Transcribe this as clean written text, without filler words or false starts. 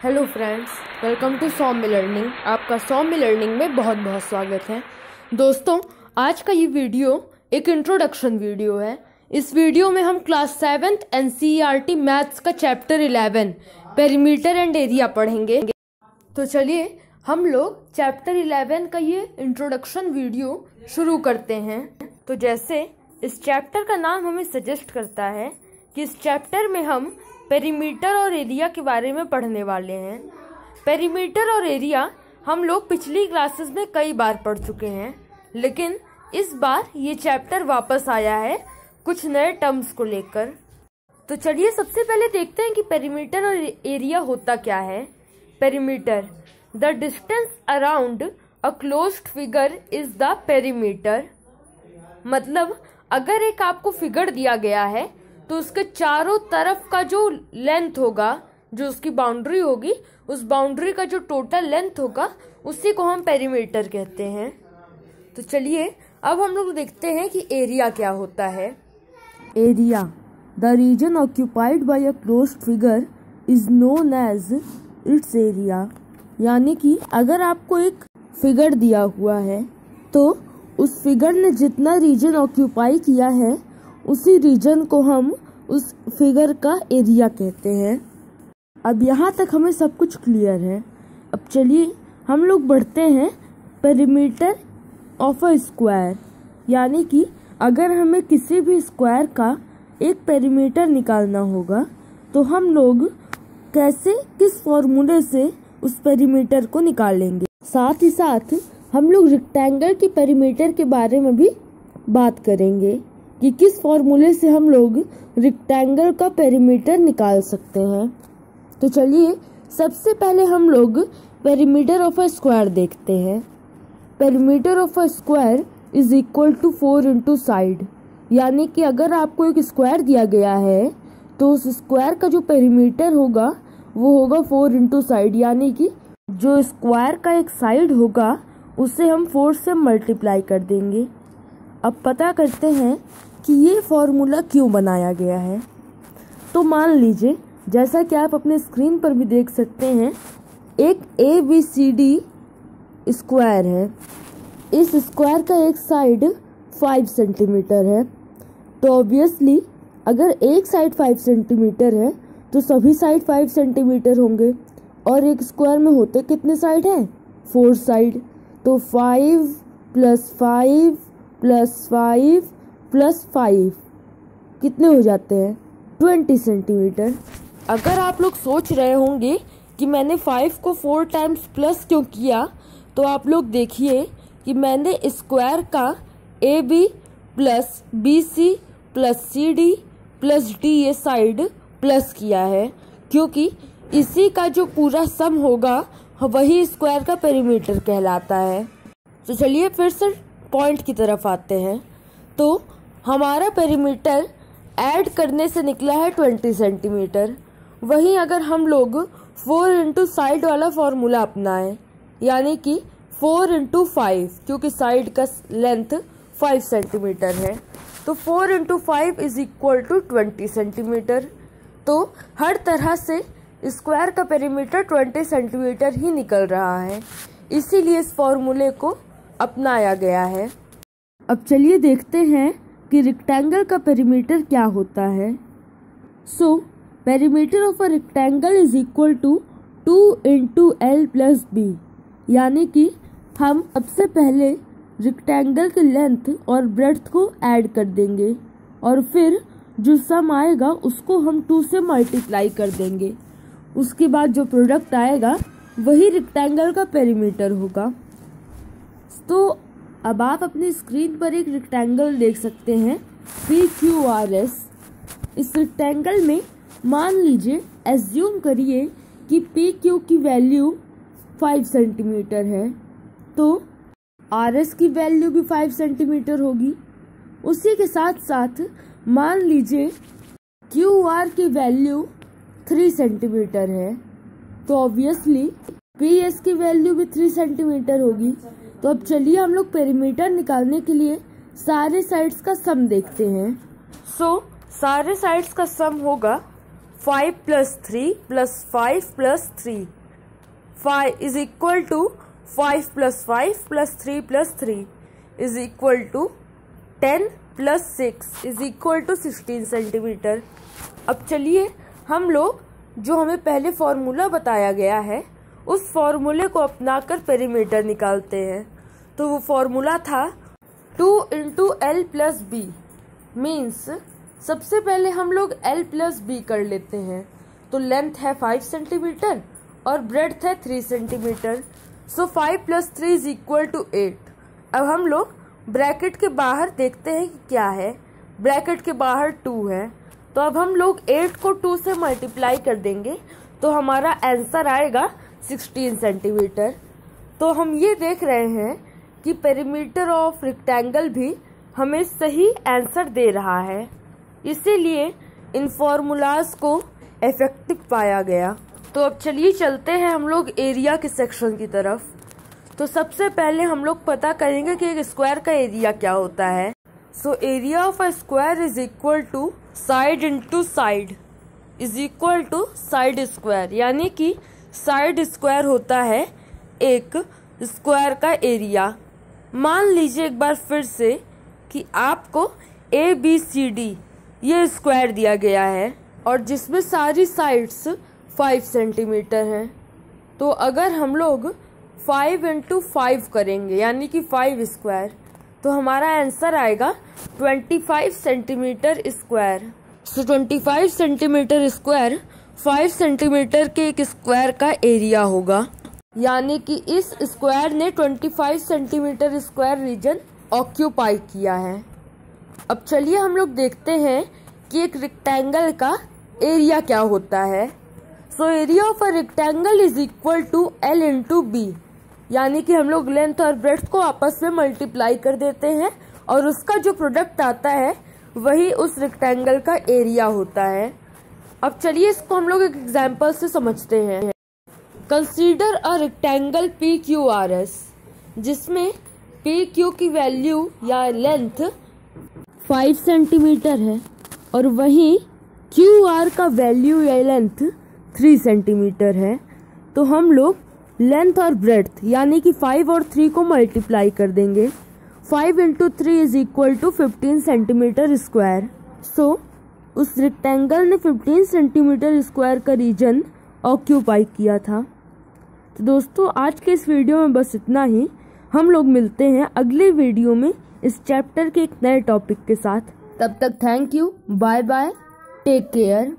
Hello friends, welcome to Saumya learning. आपका Saumya learning में बहुत बहुत स्वागत है। दोस्तों, आज का ये वीडियो एक इंट्रोडक्शन वीडियो है। इस वीडियो में हम क्लास 7th NCERT मैथ्स का चैप्टर 11 पेरीमीटर एंड एरिया पढ़ेंगे। तो चलिए हम लोग चैप्टर 11 का ये इंट्रोडक्शन वीडियो शुरू करते हैं। तो जैसे इस चैप्टर का नाम हमें सजेस्ट करता है कि इस चैप्टर में हम पेरीमीटर और एरिया के बारे में पढ़ने वाले हैं। पेरीमीटर और एरिया हम लोग पिछली क्लासेस में कई बार पढ़ चुके हैं, लेकिन इस बार ये चैप्टर वापस आया है कुछ नए टर्म्स को लेकर। तो चलिए सबसे पहले देखते हैं कि पेरीमीटर और एरिया होता क्या है। Perimeter, the distance around a closed figure is the perimeter. मतलब अगर एक आपको फिगर दिया गया है तो उसके चारों तरफ का जो लेंथ होगा, जो उसकी बाउंड्री होगी, उस बाउंड्री का जो टोटल लेंथ होगा उसी को हम पेरीमीटर कहते हैं। तो चलिए अब हम लोग देखते हैं कि एरिया क्या होता है। Area, the region occupied by a closed figure is known as its area. यानी कि अगर आपको एक फिगर दिया हुआ है तो उस फिगर ने जितना रीजन ऑक्यूपाई किया है उसी रीजन को हम उस फिगर का एरिया कहते हैं। अब यहाँ तक हमें सब कुछ क्लियर है। अब चलिए हम लोग बढ़ते हैं पेरीमीटर ऑफ अ स्क्वायर। यानी कि अगर हमें किसी भी स्क्वायर का एक पेरीमीटर निकालना होगा तो हम लोग कैसे, किस फॉर्मूले से उस पेरीमीटर को निकालेंगे। साथ ही साथ हम लोग रेक्टेंगल के पेरीमीटर के बारे में भी बात करेंगे कि किस फॉर्मूले से हम लोग रेक्टेंगल का पेरीमीटर निकाल सकते हैं। तो चलिए सबसे पहले हम लोग पेरीमीटर ऑफ अ स्क्वायर देखते हैं। Perimeter of a square is equal to 4 into side. यानी कि अगर आपको एक स्क्वायर दिया गया है तो उस स्क्वायर का जो पेरीमीटर होगा वो होगा 4 इंटू साइड। यानी कि जो स्क्वायर का एक साइड होगा उसे हम 4 से मल्टीप्लाई कर देंगे। अब पता करते हैं कि ये फॉर्मूला क्यों बनाया गया है। तो मान लीजिए, जैसा कि आप अपने स्क्रीन पर भी देख सकते हैं, एक ABCD स्क्वायर है। इस स्क्वायर का एक साइड 5 सेंटीमीटर है। तो ऑब्वियसली अगर एक साइड 5 सेंटीमीटर है तो सभी साइड 5 सेंटीमीटर होंगे। और एक स्क्वायर में होते कितने साइड हैं? 4 साइड। तो 5 + 5 + 5 + 5 कितने हो जाते हैं? 20 सेंटीमीटर। अगर आप लोग सोच रहे होंगे कि मैंने 5 को 4 टाइम्स प्लस क्यों किया, तो आप लोग देखिए कि मैंने स्क्वायर का AB + BC + CD + D ये साइड प्लस किया है, क्योंकि इसी का जो पूरा सम होगा वही स्क्वायर का पेरीमीटर कहलाता है। तो चलिए फिर से पॉइंट की तरफ आते हैं। तो हमारा पेरीमीटर ऐड करने से निकला है 20 सेंटीमीटर। वहीं अगर हम लोग 4 इंटू साइड वाला फॉर्मूला अपनाएं, यानी कि 4 इंटू 5, क्योंकि साइड का लेंथ 5 सेंटीमीटर है, तो 4 into 5 is equal to 20 centimetre. तो हर तरह से स्क्वायर का पेरीमीटर 20 सेंटीमीटर ही निकल रहा है, इसीलिए इस फॉर्मूले को अपनाया गया है। अब चलिए देखते हैं कि रेक्टेंगल का पेरीमीटर क्या होता है। So perimeter of a rectangle is equal to 2 into L + B। यानी कि हम सबसे पहले रेक्टेंगल की लेंथ और ब्रेड्थ को ऐड कर देंगे और फिर जो सम आएगा उसको हम 2 से मल्टीप्लाई कर देंगे। उसके बाद जो प्रोडक्ट आएगा वही रेक्टेंगल का पेरीमीटर होगा। तो अब आप अपनी स्क्रीन पर एक रेक्टेंगल देख सकते हैं PQRS। इस रेक्टेंगल में मान लीजिए, एज्यूम करिए कि PQ की वैल्यू 5 सेंटीमीटर है, तो RS की वैल्यू भी 5 सेंटीमीटर होगी। उसी के साथ साथ मान लीजिए QR की वैल्यू 3 सेंटीमीटर है, तो ऑब्वियसली PS की वैल्यू भी 3 सेंटीमीटर होगी। तो अब चलिए हम लोग पेरीमीटर निकालने के लिए सारे साइड्स का सम देखते हैं। सारे साइड्स का सम होगा 5 plus 3 plus 5 plus 3 5 is equal to 5 plus 5 plus 3 plus 3 is equal to 10 plus 6 is equal to 16 centimetre. अब चलिए हम लोग जो हमें पहले फॉर्मूला बताया गया है उस फॉर्मूले को अपनाकर पेरीमीटर निकालते हैं। तो वो फॉर्मूला था 2 into L plus B means सबसे पहले हम लोग एल प्लस बी कर लेते हैं। तो लेंथ है 5 सेंटीमीटर और ब्रेड्थ है 3 centimetre. So 5 plus 3 is equal to 8। अब हम लोग ब्रैकेट के बाहर देखते हैं कि क्या है। ब्रैकेट के बाहर 2 है, तो अब हम लोग 8 को 2 से मल्टीप्लाई कर देंगे तो हमारा आंसर आएगा 16 सेंटीमीटर। तो हम ये देख रहे हैं कि पेरीमीटर ऑफ रेक्टेंगल भी हमें सही आंसर दे रहा है, इसीलिए इन फॉर्मूलाज को इफेक्टिव पाया गया। तो अब चलिए चलते हैं हम लोग एरिया के सेक्शन की तरफ। तो सबसे पहले हम लोग पता करेंगे कि एक स्क्वायर का एरिया क्या होता है। So area of a square is equal to side into side is equal to side square, यानी कि साइड स्क्वायर होता है एक स्क्वायर का एरिया। मान लीजिए एक बार फिर से कि आपको ABCD ये स्क्वायर दिया गया है और जिसमें सारी साइड्स 5 सेंटीमीटर हैं। तो अगर हम लोग 5 इंटू 5 करेंगे यानी कि 5 स्क्वायर, तो हमारा आंसर आएगा 25 सेंटीमीटर स्क्वायर। सो 25 सेंटीमीटर स्क्वायर 5 सेंटीमीटर के एक स्क्वायर का एरिया होगा, यानी कि इस स्क्वायर ने 25 सेंटीमीटर स्क्वायर रीजन ऑक्यूपाई किया है। अब चलिए हम लोग देखते हैं कि एक रेक्टेंगल का एरिया क्या होता है। So area of a rectangle is equal to L into B, यानी कि हम लोग लेंथ और ब्रेड्थ को आपस में मल्टीप्लाई कर देते हैं और उसका जो प्रोडक्ट आता है वही उस रेक्टेंगल का एरिया होता है। अब चलिए इसको हम लोग एक एग्जांपल से समझते हैं। कंसीडर अ रेक्टेंगल PQRS जिसमें PQ की वैल्यू या लेंथ 5 सेंटीमीटर है और वहीं QR का वैल्यू या लेंथ 3 सेंटीमीटर है। तो हम लोग लेंथ और ब्रेड्थ यानी कि 5 और 3 को मल्टीप्लाई कर देंगे। 5 into 3 is equal to 15 centimetre square. So उस रेक्टेंगल ने 15 सेंटीमीटर स्क्वायर का रीजन ऑक्यूपाई किया था। तो दोस्तों आज के इस वीडियो में बस इतना ही। हम लोग मिलते हैं अगले वीडियो में इस चैप्टर के एक नए टॉपिक के साथ। तब तक thank you, bye bye, take care.